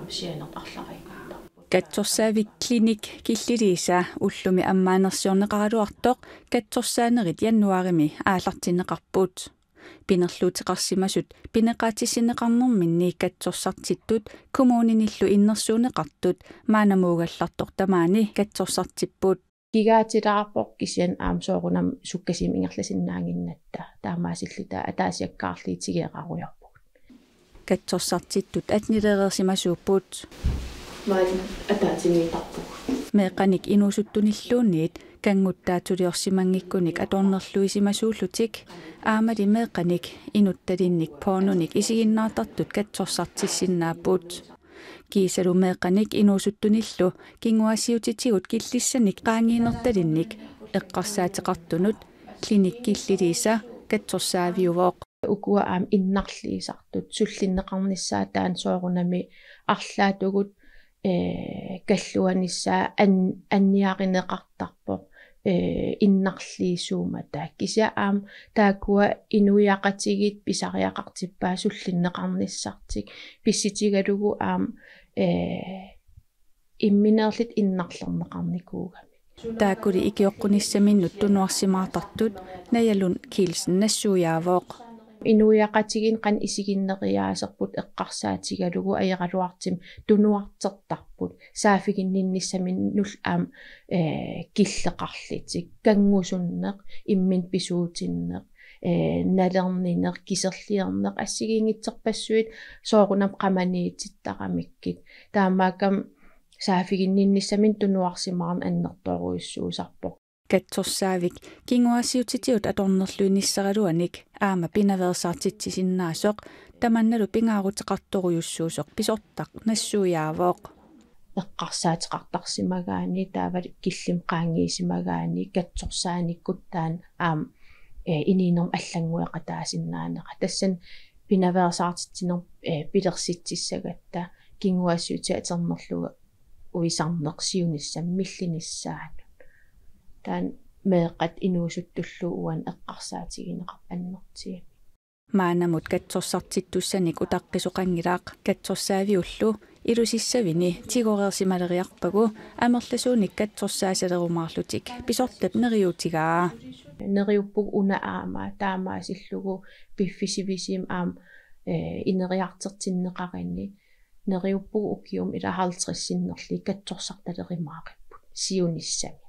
sianert арларииккута Katsorsaavik klinik killiliisa ullumi ammaanersiorneqaraluartoq katsorsaanerit januarimi aallartinneqarput pinerluutiqarsimasut pineqaatissinneqarnerminni katsorsartittut kommuninillu innersuuneqartut maanamuugallartoq tamaani katsorsartipput gigaatilaarpoq kisian aamsoorunam sukkasim ingerlasinnaanginnatta taamaasillita ataasiakkaarliitigeeqarujorput katsorsartittut atnilereersimasuupput maana ataatimiitarpug meeqanik inusuttunilluunniit kanguttaatuliorsimangikkunik atornerluisimasuullutik aamali meeqanik inuttalinnik pornunik isiginnaartartut katsorsartissinnaaput kiisalu meeqanik inusuttunillu kinguassiutitigut killissanik qaangiinertalinnik eqqarsaateqartunut klinikkilliliisa katsorsaaviuvooq ukua aam innarliisartut sullinneqarnissaa taan soorunami arlaatugut kalluanissaa anniaqineqartarpoq innarliisuumata kisia aam taakua inuiaqatigit pisariaqartippaa sullinneqarnissartik pissitigalugu aam immineerlit innarlerneqarnikuugami taakuli ikioqqunissaminnut tunuarsimaartartut najalun kiilsen nassuujaavooq inuiaqatigin qan isiginneriaaserput eqqarsaatigalugu ajaqaluartim tunuartertarput saafiginninnissamin aam killeqarlitik kangusunneq immin pisuutinneq nalernineq kiserlierneq assigiingitserpassuit soorunam qamaniitittaqamikkit taamaakam saafiginninnissamin tunuarsimaarn annertoruissuusarpoq katsorsaavik kinguassiutitigut atornerluinissaraluanik aama pinaversaartitsisinnaasuq tamannalu pingaaruteqartorujussuusoq pisortaq nassuujaavooq eqqarsaateqartarsimagaani taavalik killim qaangiisimagaani katsorsaanikuttaan aam iniinerm аллангуэqataasinnaaneqa tassan pinaversaartitsiner pilersitsissagatta kinguassiuti aternerluga uisarneqsiunissam millinissaat taan meeqat inuusuttullu uan eqqarsaatigineqarp annertiami maanamut katsorsaartittussanik utaqqisoqangilaaq katsorsaaviullu ilusissavini tigoreersimaleriarpagu amerlasuunik katsorsaasalerumаарlutik pisortap neriutigaa neriuppug una aama taamaasillugu piffisivisim aam ineriartertinneqarinni neriuppug ukium ila 50 katsorsartalerimaaqipпут siunissami